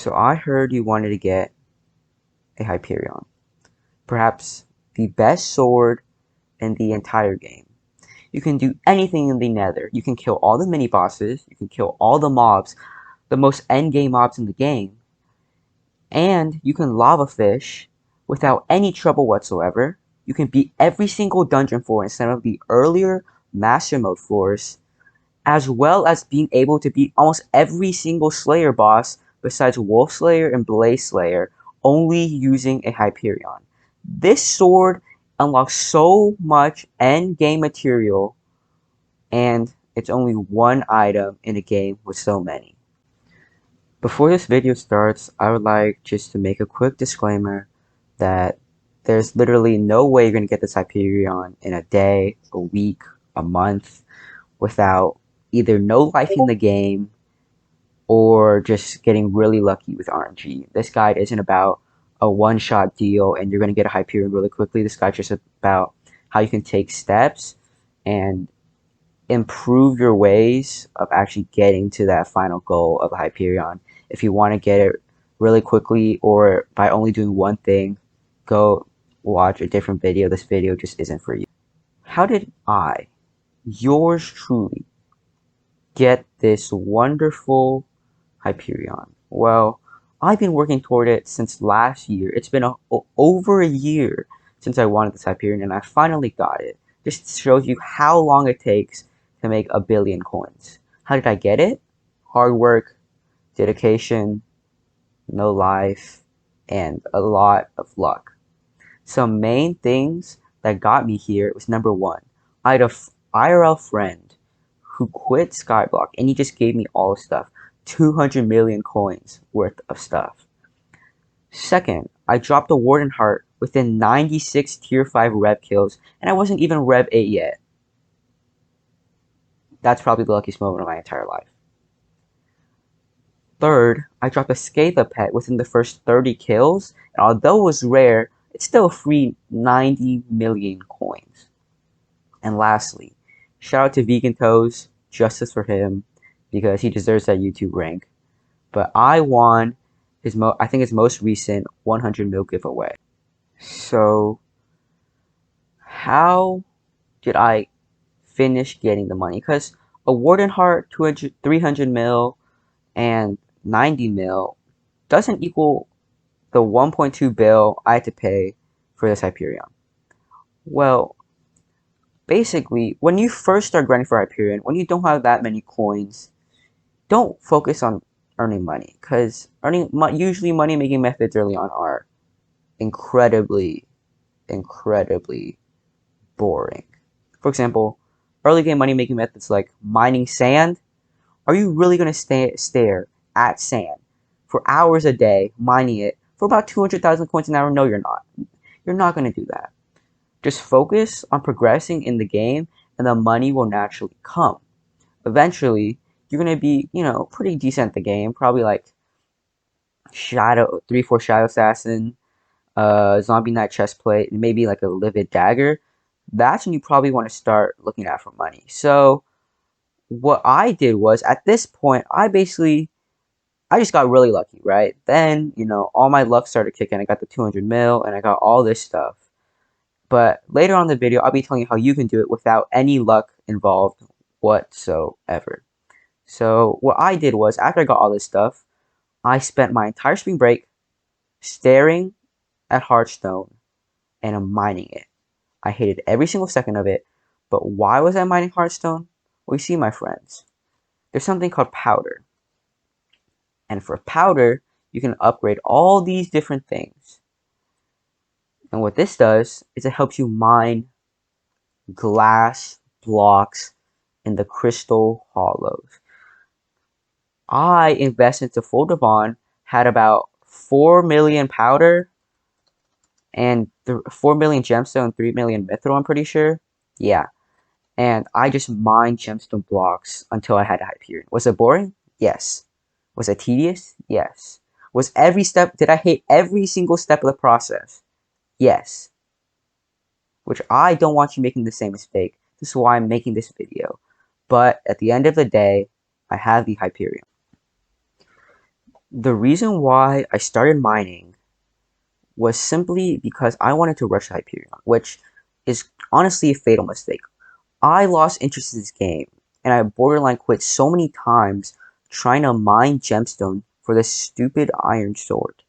So I heard you wanted to get a Hyperion. Perhaps the best sword in the entire game. You can do anything in the nether. You can kill all the mini bosses, you can kill all the mobs, the most endgame mobs in the game, and you can lava fish without any trouble whatsoever. You can beat every single dungeon floor instead of the earlier master mode floors, as well as being able to beat almost every single Slayer boss besides Wolf Slayer and Blaze Slayer, only using a Hyperion. This sword unlocks so much end game material, and it's only one item in a game with so many. Before this video starts, I would like just to make a quick disclaimer that there's literally no way you're going to get this Hyperion in a day, a week, a month, without either no life in the game or just getting really lucky with RNG. This guide isn't about a one-shot deal and you're going to get a Hyperion really quickly. This guide's just about how you can take steps and improve your ways of actually getting to that final goal of a Hyperion. If you want to get it really quickly or by only doing one thing, go watch a different video. This video just isn't for you. How did I, yours truly, get this wonderful Hyperion? Well, I've been working toward it since last year. It's been over a year since I wanted this Hyperion, and I finally got it. Just shows you how long it takes to make a billion coins. How did I get it? Hard work, dedication, no life, and a lot of luck. Some main things that got me here was number one, I had a IRL friend who quit Skyblock and he just gave me all stuff. 200 million coins worth of stuff. Second, I dropped a Warden Heart within 96 tier 5 rev kills and I wasn't even rev 8 yet. That's probably the luckiest moment of my entire life. Third, I dropped a Scatha pet within the first 30 kills, and although it was rare, it's still a free 90 million coins. And lastly, shout out to Vegan Toes, justice for him, because he deserves that YouTube rank. But I won I think his most recent 100 mil giveaway. So, how did I finish getting the money? Because a Warden Heart, 300 mil, and 90 mil doesn't equal the 1.2 bill I had to pay for this Hyperion. Well, basically, when you first start grinding for Hyperion, when you don't have that many coins, don't focus on earning money, because usually money making methods early on are incredibly boring. For example, early game money making methods like mining sand. Are you really going to stare at sand for hours a day, mining it for about 200,000 coins an hour? No, you're not. You're not going to do that. Just focus on progressing in the game and the money will naturally come. Eventually, you're going to be, pretty decent at the game. Probably like 3-4 Shadow Assassin, Zombie Knight Chestplate, and maybe like a Livid Dagger. That's when you probably want to start looking at for money. So, what I did was, at this point, I just got really lucky, right? Then, all my luck started kicking. I got the 200 mil, and I got all this stuff. But later on in the video, I'll be telling you how you can do it without any luck involved whatsoever. So, what I did was, after I got all this stuff, I spent my entire spring break staring at Hearthstone and mining it. I hated every single second of it, but why was I mining Hearthstone? Well, you see, my friends, there's something called powder. And for powder, you can upgrade all these different things. And what this does is it helps you mine glass blocks in the crystal hollows. I invested into Foldavon, had about 4 million powder and 4 million gemstone, 3 million mithril, I'm pretty sure. Yeah. And I just mined gemstone blocks until I had a Hyperion. Was it boring? Yes. Was it tedious? Yes. Did I hate every single step of the process? Yes. Which I don't want you making the same mistake. This is why I'm making this video. But at the end of the day, I have the Hyperion. The reason why I started mining was simply because I wanted to rush Hyperion, which is honestly a fatal mistake. I lost interest in this game, and I borderline quit so many times trying to mine gemstone for this stupid iron sword.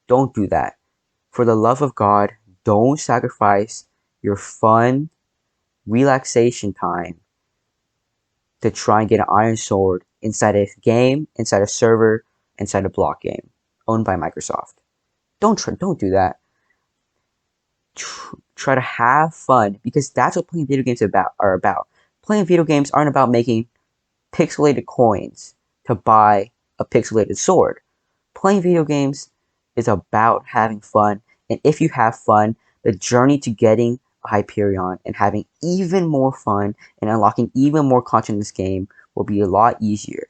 Don't do that. For the love of God, don't sacrifice your fun, relaxation time to try and get an iron sword inside a game, inside a server, inside a block game owned by Microsoft. Don't do that. Try to have fun because that's what playing video games are about. Playing video games aren't about making pixelated coins to buy a pixelated sword. Playing video games is about having fun, and if you have fun, the journey to getting a Hyperion and having even more fun and unlocking even more content in this game will be a lot easier.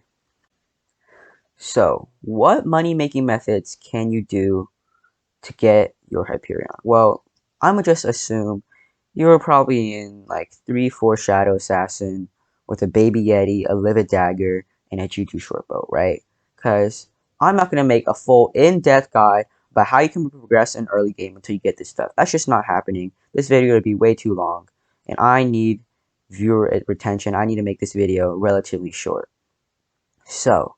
So, what money making methods can you do to get your Hyperion? Well, I'ma just assume you're probably in like 3-4 Shadow Assassin with a Baby Yeti, a Livid Dagger, and a Juju Shortbow, right? Because I'm not gonna make a full in-depth guide about how you can progress in early game until you get this stuff. That's just not happening. This video would be way too long, and I need viewer retention. I need to make this video relatively short. So,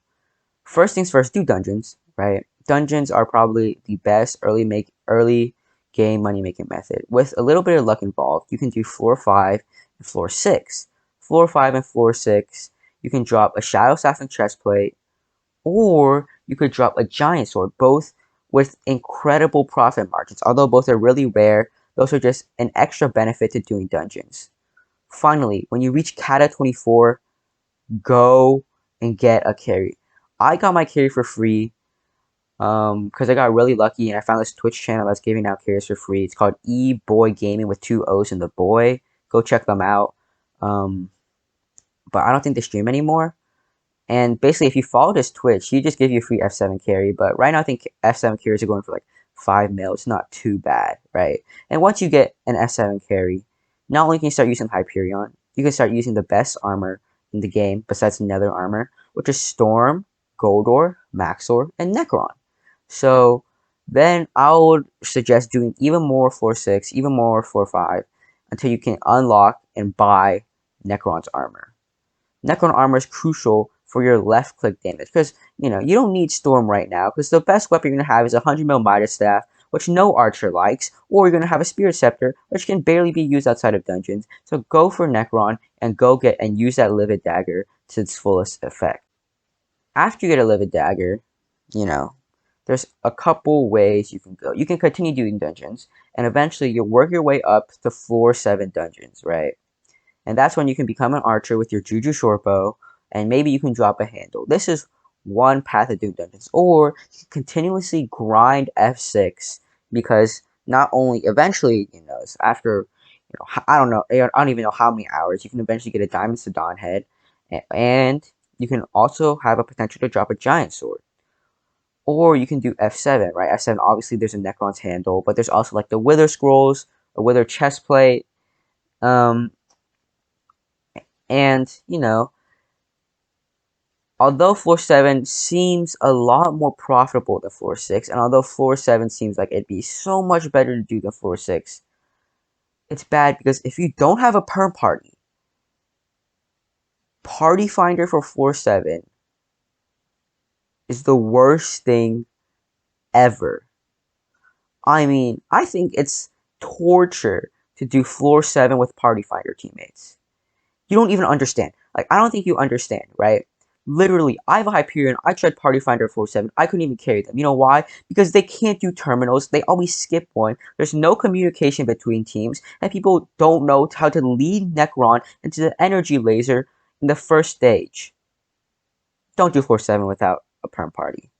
first things first, do dungeons, right? Dungeons are probably the best early game money making method. With a little bit of luck involved, you can do floor 5 and floor 6. Floor 5 and floor 6, you can drop a Shadow Assassin chestplate, or you could drop a giant sword, both with incredible profit margins. Although both are really rare, those are just an extra benefit to doing dungeons. Finally, when you reach Kata 24, go and get a carry. I got my carry for free because I got really lucky and I found this Twitch channel that's giving out carries for free. It's called E-Boy Gaming with 2 O's in the boy. Go check them out. Um, but I don't think they stream anymore. And basically, if you follow this Twitch, he just give you a free F7 carry. But right now, I think F7 carries are going for like 5 mil. It's not too bad, right? And once you get an F7 carry, not only can you start using Hyperion, you can start using the best armor in the game besides Nether armor, which is Storm, Goldor, Maxor, and Necron. So then I would suggest doing even more floor 6, even more floor 5, until you can unlock and buy Necron's armor. Necron armor is crucial for your left click damage because you don't need Storm right now because the best weapon you're gonna have is a 100 mil Midas staff, which no archer likes, or you're gonna have a Spirit Scepter, which can barely be used outside of dungeons. So go for Necron and go get and use that Livid Dagger to its fullest effect. After you get a Livid Dagger, you know, there's a couple ways you can go. You can continue doing dungeons, and eventually you'll work your way up to floor 7 dungeons, right? And that's when you can become an archer with your Juju Shortbow, and maybe you can drop a handle. This is one path of doing dungeons. Or you can continuously grind F6, because not only eventually, after, I don't know, I don't even know how many hours, you can eventually get a Diamond Sedan head, and you can also have a potential to drop a giant sword. Or you can do F7, right? F7, obviously there's a Necron's handle, but there's also like the Wither Scrolls, a Wither Chestplate, um, and, although floor 7 seems a lot more profitable than floor 6, and although floor 7 seems like it'd be so much better to do than floor 6, it's bad because if you don't have a perm party, Party Finder for floor 7 is the worst thing ever. I mean, I think it's torture to do floor 7 with Party Finder teammates. You don't even understand. Like, I don't think you understand, right? Literally, I have a Hyperion. I tried Party Finder 47. I couldn't even carry them. You know why? Because they can't do terminals. They always skip one. There's no communication between teams. And people don't know how to lead Necron into the energy laser in the first stage. Don't do 4-7 without a perm party.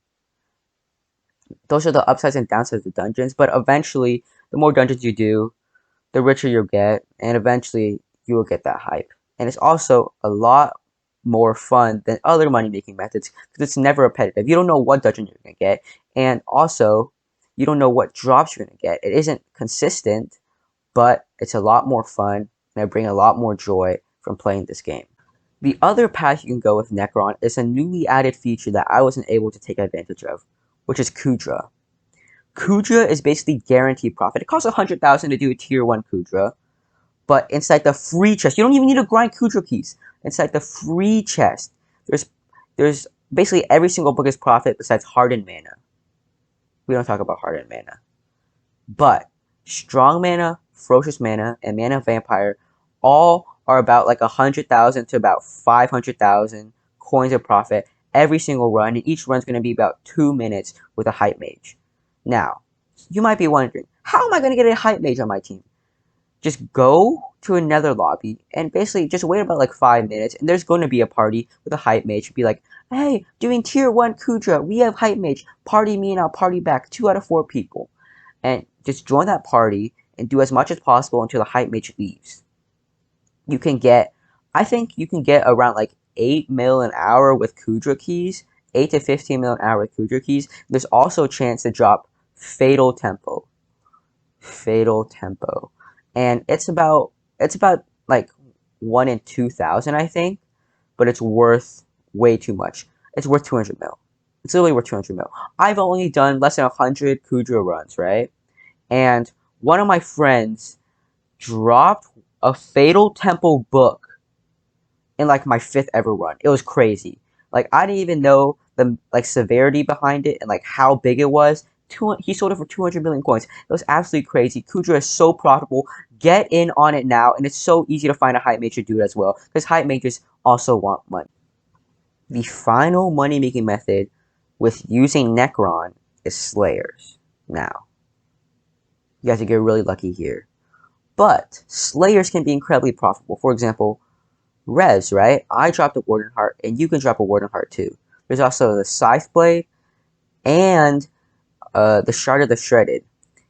Those are the upsides and downsides of the dungeons. But eventually, the more dungeons you do, the richer you'll get, and eventually you will get that hype. And it's also a lot more fun than other money making methods because it's never repetitive. You don't know what dungeon you're gonna get, and also you don't know what drops you're gonna get. It isn't consistent, but it's a lot more fun, and I bring a lot more joy from playing this game. The other path you can go with Necron is a newly added feature that I wasn't able to take advantage of, which is Kudra. Kudra is basically guaranteed profit. It costs 100,000 to do a tier 1 Kudra, but inside the free chest, you don't even need to grind Kudra keys. Inside the free chest, there's basically every single book is profit besides Hardened Mana. We don't talk about Hardened Mana. But Strong Mana, Ferocious Mana, and Mana Vampire all are about like 100,000 to about 500,000 coins of profit every single run, and each run's going to be about 2 minutes with a Hype Mage. Now, you might be wondering, how am I going to get a Hype Mage on my team? Just go to another lobby and basically just wait about like 5 minutes, and there's going to be a party with a Hype Mage. Be like, hey, doing tier 1 Kudra, we have Hype Mage, party me and I'll party back 2 out of 4 people. And just join that party and do as much as possible until the Hype Mage leaves. You can get, I think you can get around like 8 mil an hour with Kudra keys, 8 to 15 mil an hour with Kudra keys. There's also a chance to drop Fatal Tempo. And it's about like 1 in 2,000, I think, but it's worth way too much. It's worth 200 mil. It's literally worth 200 mil. I've only done less than 100 Kudra runs, right? And one of my friends dropped a Fatal Tempo book in like my 5th ever run. It was crazy. Like, I didn't even know the like severity behind it and like how big it was. He sold it for 200 million coins. It was absolutely crazy. Kudra is so profitable. Get in on it now, and it's so easy to find a Hype Mage to do it as well, because Hype Mages also want money. The final money-making method with using Necron is Slayers. Now, you have to get really lucky here. But Slayers can be incredibly profitable. For example, Res, right? I dropped a Warden Heart, and you can drop a Warden Heart too. There's also the Scythe Blade and the Shard of the Shredded.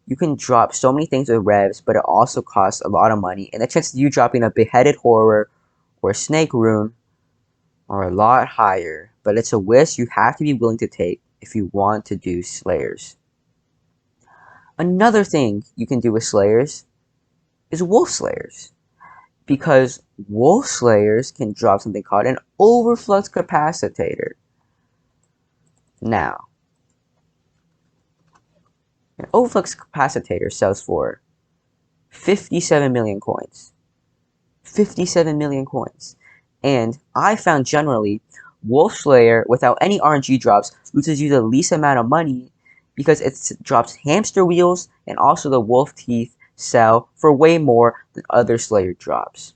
You can drop so many things with Revs, but it also costs a lot of money. And the chances of you dropping a Beheaded Horror or a Snake Rune are a lot higher. But it's a risk you have to be willing to take if you want to do Slayers. Another thing you can do with Slayers is Wolf Slayers. Because Wolf Slayers can drop something called an Overflux Capacitator. Now, an Overflux Capacitator sells for 57 million coins. 57 million coins. And I found generally, Wolf Slayer, without any RNG drops, loses you the least amount of money because it drops hamster wheels, and also the wolf teeth sell for way more than other Slayer drops.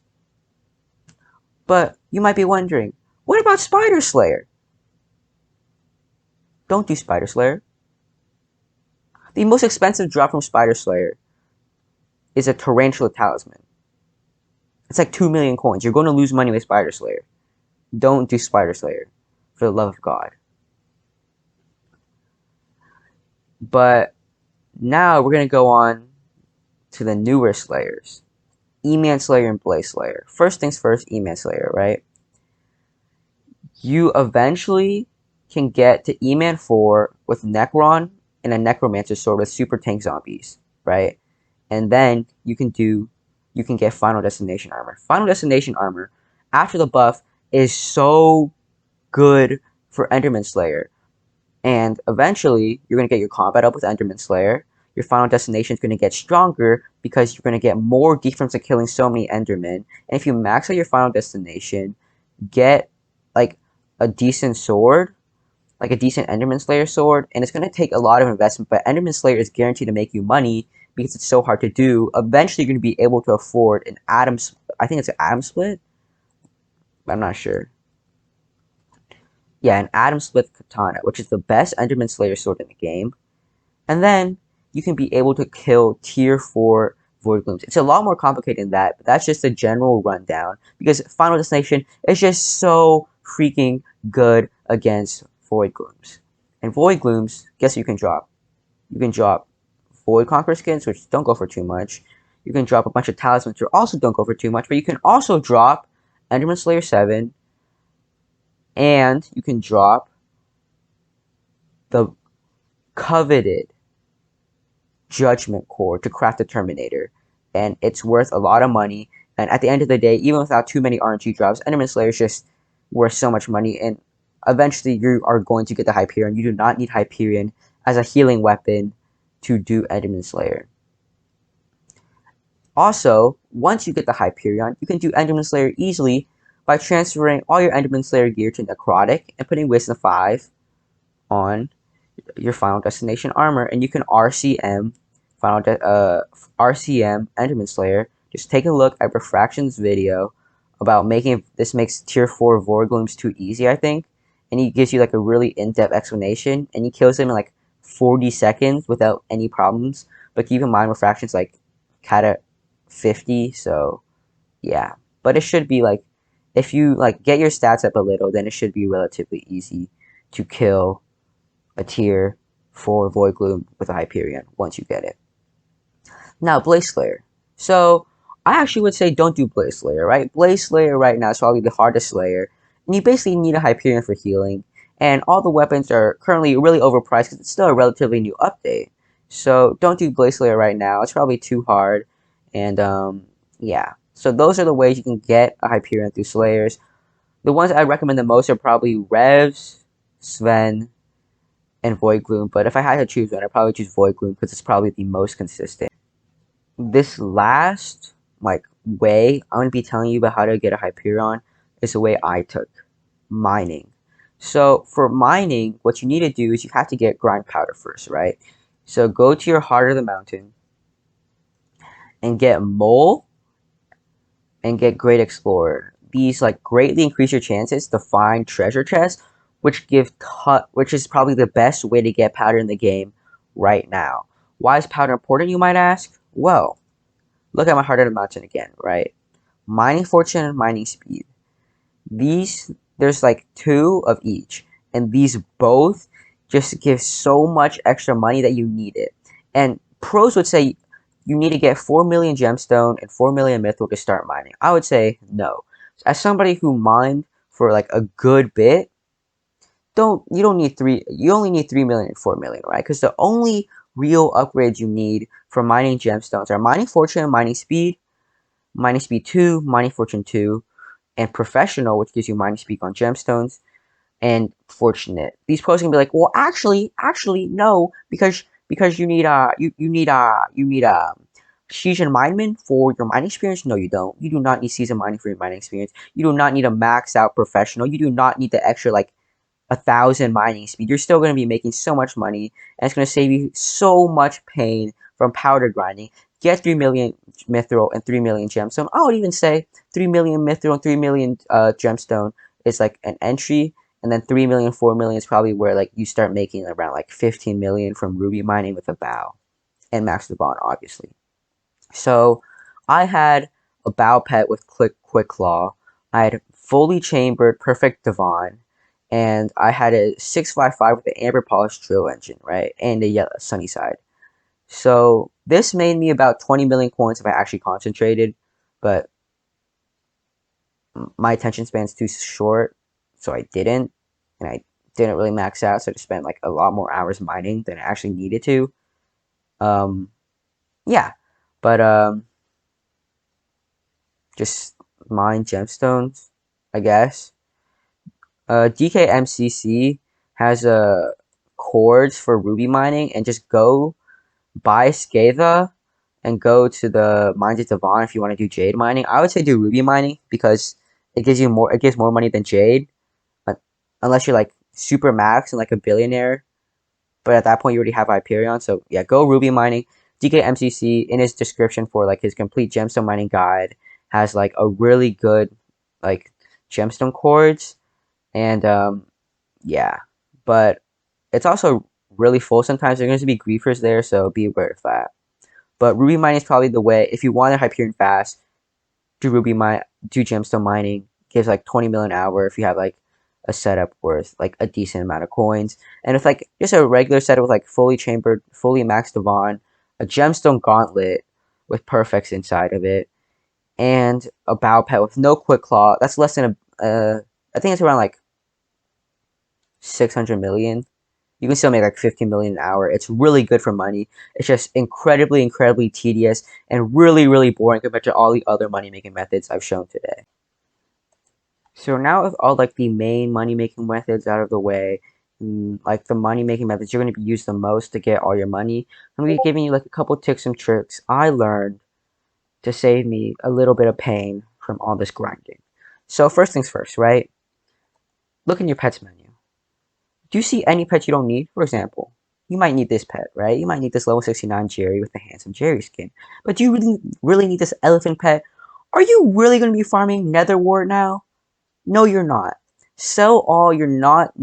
But you might be wondering, what about Spider Slayer? Don't do Spider Slayer. The most expensive drop from Spider Slayer is a Tarantula Talisman. It's like 2 million coins. You're going to lose money with Spider Slayer. Don't do Spider Slayer, for the love of God. But now we're going to go on to the newer Slayers. E-Man Slayer and Blaze Slayer. First things first, E-Man Slayer, right? You eventually can get to E-Man 4 with Necron and a Necromancer sword with super tank zombies, right? And then you can get Final Destination armor. Final Destination armor, after the buff, is so good for Enderman Slayer. And eventually, you're going to get your combat up with Enderman Slayer. Your Final Destination is going to get stronger because you're going to get more defense at killing so many Endermen. And if you max out your Final Destination, get like a decent sword, like a decent Enderman Slayer sword, and it's going to take a lot of investment, but Enderman Slayer is guaranteed to make you money because it's so hard to do. Eventually, you're going to be able to afford an Atom, I think it's an Atom Split? I'm not sure. Yeah, an Atom Split Katana, which is the best Enderman Slayer sword in the game. And then you can be able to kill tier 4 Void Glooms. It's a lot more complicated than that, but that's just a general rundown, because Final Destination is just so freaking good against Void Glooms. And Void Glooms, guess what you can drop? You can drop Void Conqueror skins, which don't go for too much. You can drop a bunch of talismans, which also don't go for too much, but you can also drop Enderman Slayer 7, and you can drop the coveted Judgment Core to craft the Terminator, and it's worth a lot of money. And at the end of the day, even without too many RNG drops, Enderman Slayer is just worth so much money, and eventually you are going to get the Hyperion. You do not need Hyperion as a healing weapon to do Enderman Slayer. Also, once you get the Hyperion, you can do Enderman Slayer easily by transferring all your Enderman Slayer gear to Necrotic and putting Wisdom 5 on your Final Destination armor, and you can RCM RCM Enderman Slayer. Just take a look at Refraction's video about making this makes tier 4 Vorglooms too easy, I think, and he gives you like a really in-depth explanation, and he kills him in like 40 seconds without any problems. But keep in mind, Refraction's like kinda 50, so yeah. But it should be like, if you like get your stats up a little, then it should be relatively easy to kill a tier 4 Void Gloom with a Hyperion once you get it. Now, Blaze Slayer. So, I actually would say don't do Blaze Slayer, right? Blaze Slayer right now is probably the hardest Slayer, and you basically need a Hyperion for healing, and all the weapons are currently really overpriced because it's still a relatively new update. So, don't do Blaze Slayer right now. It's probably too hard, and yeah. So, those are the ways you can get a Hyperion through Slayers. The ones I recommend the most are probably Revs, Sven, and Void Gloom, but if I had to choose one, I'd probably choose Void Gloom because it's probably the most consistent. This last way I'm gonna be telling you about how to get a Hyperion is the way I took mining. So for mining, what you need to do is you have to get grind powder first, right? So go to your heart of the mountain and get mole and get great explorer. These like greatly increase your chances to find treasure chests, which is probably the best way to get powder in the game right now. Why is powder important, you might ask? Well, look at my heart of the mountain again, right? Mining fortune and mining speed. There's like 2 of each, and these both just give so much extra money that you need it. And pros would say you need to get 4 million gemstone and 4 million mithril to start mining. I would say no. As somebody who mined for like a good bit, you only need 3 million and 4 million, right? Because the only real upgrades you need for mining gemstones are mining fortune and mining speed 2, mining fortune 2, and professional, which gives you mining speed on gemstones, and fortunate. These pros can be like, well, actually, no, because you need seasoned mineman for your mining experience. No, you don't. You do not need seasoned mining for your mining experience. You do not need a max out professional. You do not need the extra like 1,000 mining speed. You're still going to be making so much money, and it's going to save you so much pain from powder grinding. Get 3 million mithril and 3 million gemstone. I would even say 3 million mithril and 3 million gemstone is like an entry, and then 3 million, 4 million is probably where like you start making around like 15 million from ruby mining with a bow, and max the bond, obviously. So I had a bow pet with quick claw. I had fully chambered perfect divine, and I had a 655 with the amber polished drill engine, right, and a yellow sunny side. So this made me about 20 million coins if I actually concentrated, but my attention span's too short, so I didn't, and I didn't really max out, so I just spent like a lot more hours mining than I actually needed to. Yeah, but just mine gemstones, I guess. DKMCC has cords for ruby mining, and just go buy Scatha and go to the Mines of Devon if you want to do jade mining. I would say do ruby mining because it gives more money than jade, but unless you're like super max and like a billionaire. But at that point you already have Hyperion, so yeah, go ruby mining. DKMCC in his description for like his complete gemstone mining guide has like a really good like gemstone cords, and yeah, but it's also really full sometimes. There's going to be griefers there, so be aware of that. But ruby mining is probably the way. If you want to Hyperion fast, do gemstone mining. Gives like 20 million an hour if you have like a setup worth like a decent amount of coins. And if like just a regular setup with like fully chambered, fully maxed Devon, a gemstone gauntlet with perfects inside of it, and a bow pet with no quick claw, that's less than I think it's around like 600 million. You can still make like 15 million an hour. It's really good for money. It's just incredibly, incredibly tedious and really, really boring compared to all the other money making methods I've shown today. So now with all like the main money making methods out of the way, like the money making methods you're going to use the most to get all your money, I'm going to be giving you like a couple tips and tricks I learned to save me a little bit of pain from all this grinding. So first things first, right? Look in your pets menu. Do you see any pets you don't need? For example, you might need this pet, right? You might need this level 69 Jerry with the handsome Jerry skin. But do you really need this elephant pet? Are you really going to be farming Nether Wart now? No, you're not. Sell all your not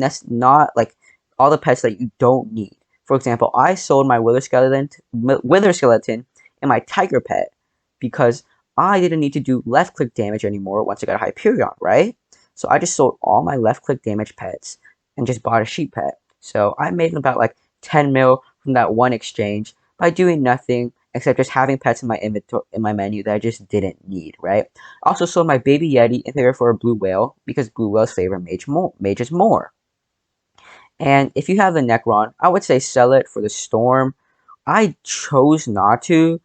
like all the pets that you don't need. For example, I sold my wither skeleton and my tiger pet because I didn't need to do left click damage anymore once I got a Hyperion, right? So I just sold all my left click damage pets and just bought a sheep pet. So I made about like 10 mil from that one exchange by doing nothing except just having pets in my inventory in my menu that I just didn't need, right? Also sold my baby Yeti in favor for a blue whale because blue whales favor mages more. And if you have the Necron, I would say sell it for the storm. I chose not to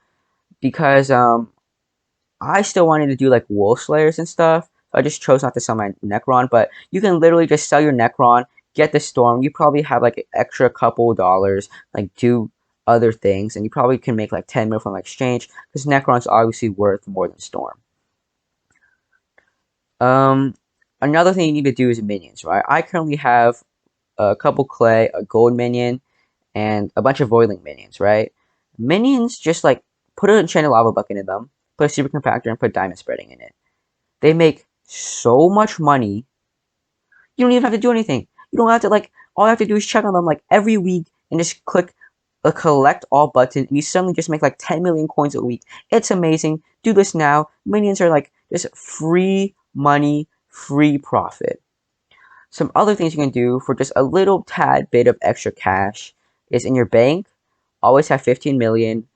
because I still wanted to do like wolf slayers and stuff. So I just chose not to sell my Necron, but you can literally just sell your Necron, get the storm. You probably have like an extra couple dollars, like do other things, and you probably can make like 10 mil from exchange because Necron's obviously worth more than storm. Another thing you need to do is minions, right? I currently have a couple clay, a gold minion, and a bunch of voidling minions, right? Minions just like put an enchanted lava bucket in them, put a super compactor, and put diamond spreading in it. They make so much money. You don't even have to do anything. You don't have to like. All you have to do is check on them like every week and just click a collect all button, and you suddenly just make like 10 million coins a week. It's amazing. Do this now. Minions are like just free money, free profit. Some other things you can do for just a little tad bit of extra cash is in your bank, always have 15 million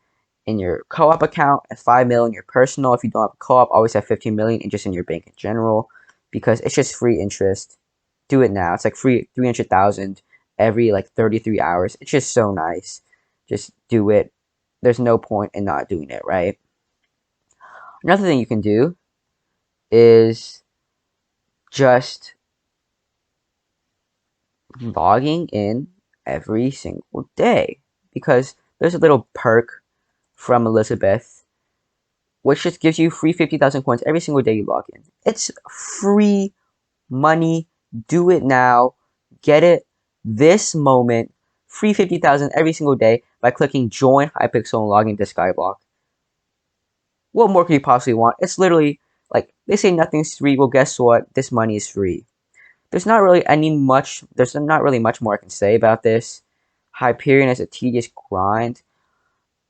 in your co-op account and 5 million in your personal. If you don't have a co-op, always have 15 million and just in your bank in general because it's just free interest. Do it now. It's like free 300,000 every like 33 hours. It's just so nice. Just do it. There's no point in not doing it, right? Another thing you can do is just logging in every single day because there's a little perk from Elizabeth which just gives you free 50,000 coins every single day you log in. It's free money. Do it now. Get it this moment. Free 50,000 every single day by clicking join Hypixel and logging to Skyblock. What more could you possibly want? It's literally like they say nothing's free. Well, guess what? This money is free. There's not really much more I can say about this. Hyperion is a tedious grind.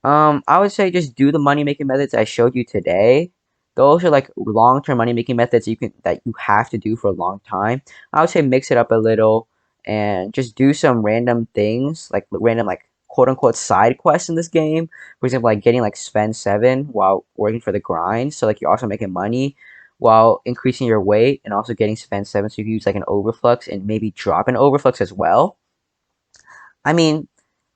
I would say just do the money making methods I showed you today. Those are like long-term money making methods that you have to do for a long time. I would say mix it up a little and just do some random things, like random like quote unquote side quests in this game. For example, like getting like spend 7 while working for the grind. So like you're also making money while increasing your weight and also getting spend 7 so you can use like an overflux and maybe drop an overflux as well. I mean,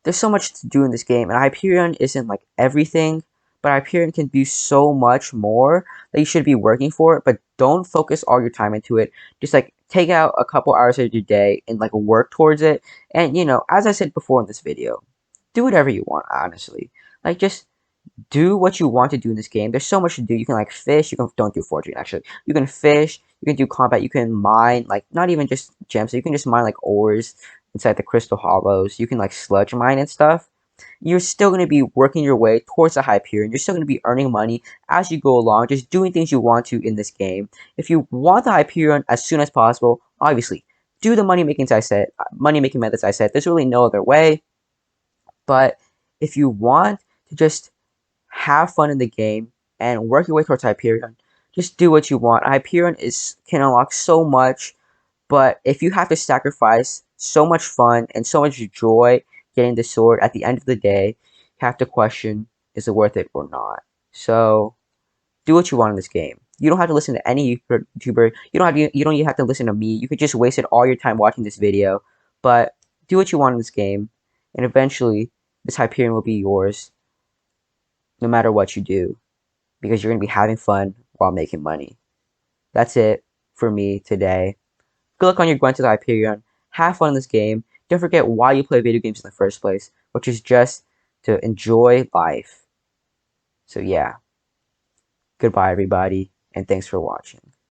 there's so much to do in this game, and Hyperion isn't like everything, but Hyperion can do so much more that you should be working for it, but don't focus all your time into it. Just like take out a couple hours of your day and like work towards it. And you know, as I said before in this video, do whatever you want, honestly. Like just do what you want to do in this game. There's so much to do. You can like fish. You can don't do foraging actually. You can fish. You can do combat. You can mine. Like not even just gems. So you can just mine like ores inside the crystal hollows. You can like sludge mine and stuff. You're still going to be working your way towards the Hyperion. You're still going to be earning money as you go along, just doing things you want to in this game. If you want the Hyperion as soon as possible, obviously do the money making methods I said. There's really no other way. But if you want to just have fun in the game and work your way towards Hyperion, just do what you want. Hyperion can unlock so much, but if you have to sacrifice so much fun and so much joy getting the sword at the end of the day, you have to question, is it worth it or not? So do what you want in this game. You don't have to listen to any YouTuber. You don't even have to listen to me. You could just waste all your time watching this video. But do what you want in this game, and eventually this Hyperion will be yours no matter what you do, because you're going to be having fun while making money. That's it for me today. Good luck on your Gwent to the Hyperion. Have fun in this game. Don't forget why you play video games in the first place, which is just to enjoy life. So yeah, goodbye everybody, and thanks for watching.